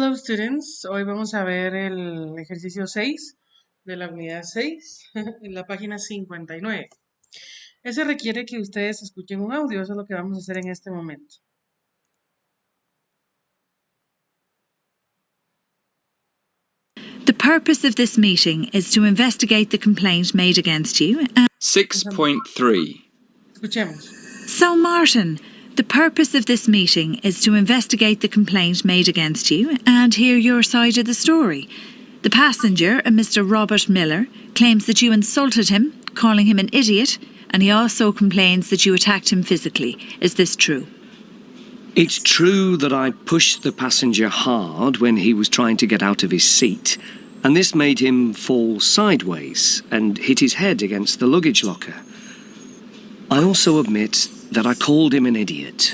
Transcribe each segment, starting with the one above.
Hello students, hoy vamos a ver el ejercicio 6 de la unidad 6 en la página 59. Ese requiere que ustedes escuchen un audio, eso es lo que vamos a hacer en este momento. The purpose of this meeting is to investigate the complaint made against you. 6.3. Escuchemos. So, Martin, the purpose of this meeting is to investigate the complaint made against you and hear your side of the story. The passenger, a Mr. Robert Miller, claims that you insulted him, calling him an idiot, and he also complains that you attacked him physically. Is this true? It's true that I pushed the passenger hard when he was trying to get out of his seat, and this made him fall sideways and hit his head against the luggage locker. I also admit that I called him an idiot.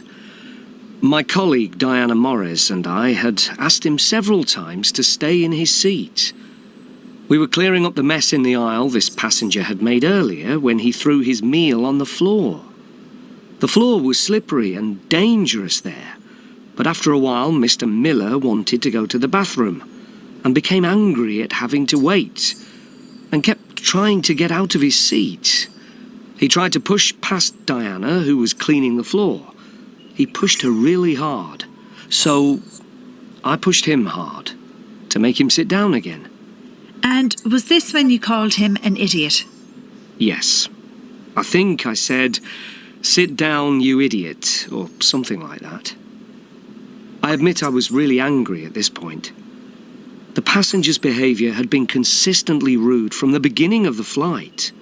My colleague Diana Morris and I had asked him several times to stay in his seat. We were clearing up the mess in the aisle this passenger had made earlier when he threw his meal on the floor. The floor was slippery and dangerous there, but after a while Mr. Miller wanted to go to the bathroom and became angry at having to wait and kept trying to get out of his seat. He tried to push past Diana, who was cleaning the floor. He pushed her really hard, so I pushed him hard to make him sit down again. And was this when you called him an idiot? Yes. I think I said, "Sit down, you idiot," or something like that. I admit I was really angry at this point. The passenger's behaviour had been consistently rude from the beginning of the flight.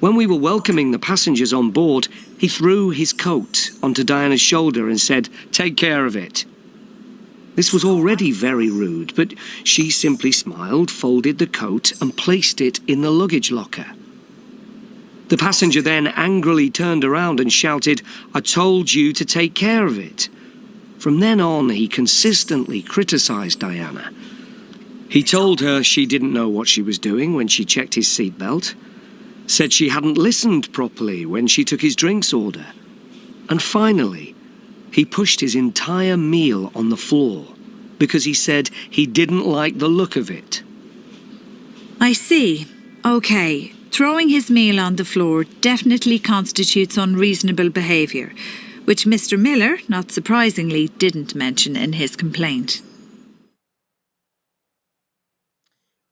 When we were welcoming the passengers on board, he threw his coat onto Diana's shoulder and said, "Take care of it." This was already very rude, but she simply smiled, folded the coat and placed it in the luggage locker. The passenger then angrily turned around and shouted, "I told you to take care of it." From then on, he consistently criticised Diana. He told her she didn't know what she was doing when she checked his seatbelt, said she hadn't listened properly when she took his drinks order, and finally, he pushed his entire meal on the floor because he said he didn't like the look of it. I see. OK. Throwing his meal on the floor definitely constitutes unreasonable behaviour, which Mr. Miller, not surprisingly, didn't mention in his complaint.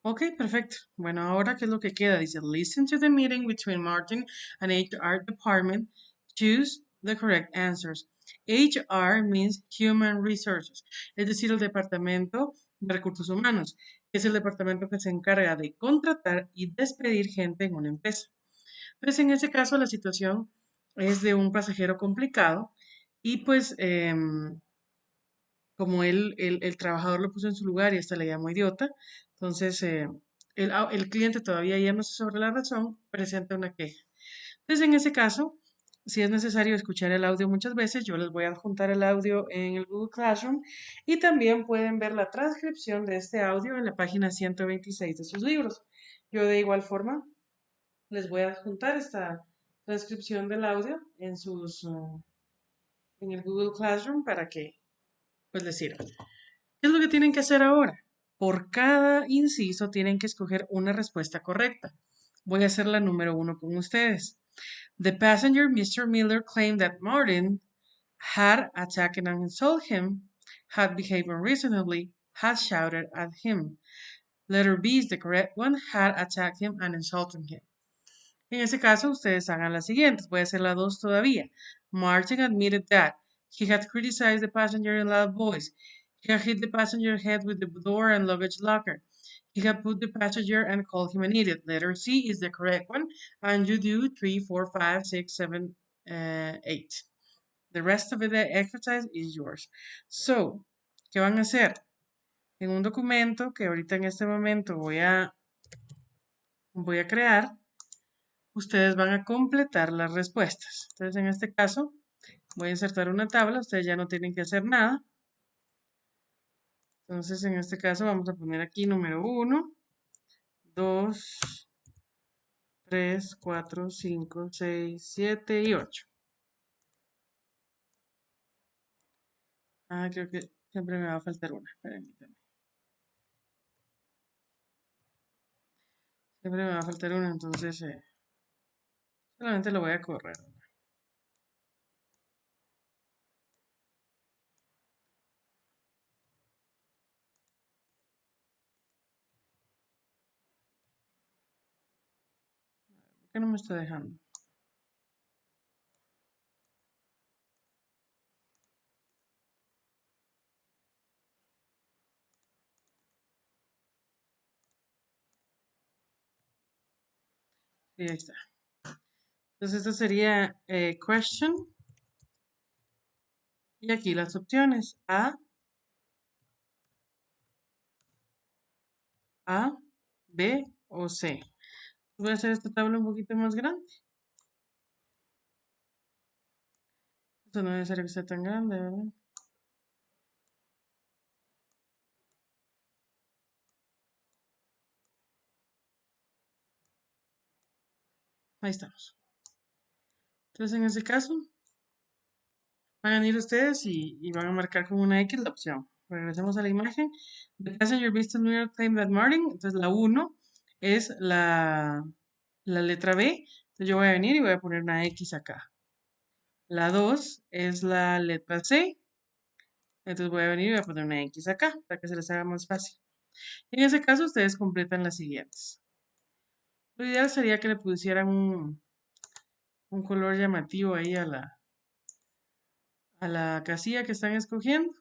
Ok, perfecto. Bueno, ahora, ¿qué es lo que queda? Dice, listen to the meeting between Martin and HR department. Choose the correct answers. HR means Human Resources, es decir, el Departamento de Recursos Humanos. Es el departamento que se encarga de contratar y despedir gente en una empresa. Pues en ese caso la situación es de un pasajero complicado y pues como el trabajador lo puso en su lugar y hasta le llamó idiota, entonces el cliente todavía yéndose sobre la razón, presenta una queja. Entonces, en ese caso, si es necesario escuchar el audio muchas veces, yo les voy a adjuntar el audio en el Google Classroom y también pueden ver la transcripción de este audio en la página 126 de sus libros. Yo de igual forma les voy a adjuntar esta transcripción del audio en el Google Classroom para que pues les sirva. ¿Qué es lo que tienen que hacer ahora? Por cada inciso tienen que escoger una respuesta correcta. Voy a hacer la número 1 con ustedes. The passenger, Mr. Miller, claimed that Martin had attacked and insulted him, had behaved unreasonably, had shouted at him. Letter B is the correct one, had attacked him and insulted him. En ese caso, ustedes hagan las siguientes. Voy a hacer la 2 todavía. Martin admitted that he had criticized the passenger in loud voice. He had hit the passenger head with the door and luggage locker. He had put the passenger and called him an idiot. Letter C is the correct one. And you do 3, 4, 5, 6, 7, 8. The rest of the exercise is yours. So, ¿qué van a hacer? En un documento que ahorita en este momento voy a crear, ustedes van a completar las respuestas. Entonces, en este caso, voy a insertar una tabla. Ustedes ya no tienen que hacer nada. Entonces, en este caso, vamos a poner aquí número 1, 2, 3, 4, 5, 6, 7 y 8. Ah, creo que siempre me va a faltar una. Permítame. Siempre me va a faltar una, entonces solamente lo voy a correr. ¿Por qué no me está dejando? Sí, ahí está. Entonces esto sería question y aquí las opciones A, B o C. Voy a hacer esta tabla un poquito más grande. Esto no debe ser que sea tan grande, ¿verdad? Ahí estamos. Entonces en este caso van a ir ustedes y van a marcar con una X la opción. Regresemos a la imagen. The passenger visited New York claimed that morning. Entonces la 1 es la letra B. Entonces yo voy a venir y voy a poner una X acá. La 2 es la letra C. Entonces voy a venir y voy a poner una X acá para que se les haga más fácil. En ese caso ustedes completan las siguientes. Lo ideal sería que le pusieran un color llamativo ahí a la casilla que están escogiendo.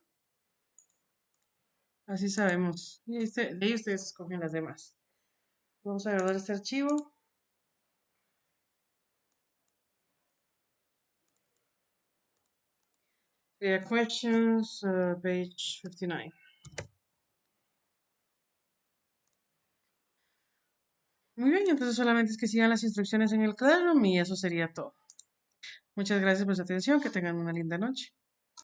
Así sabemos. Y de ahí ustedes escogen las demás. Vamos a guardar este archivo. Sería questions, page 59. Muy bien, entonces solamente es que sigan las instrucciones en el Classroom y eso sería todo. Muchas gracias por su atención. Que tengan una linda noche.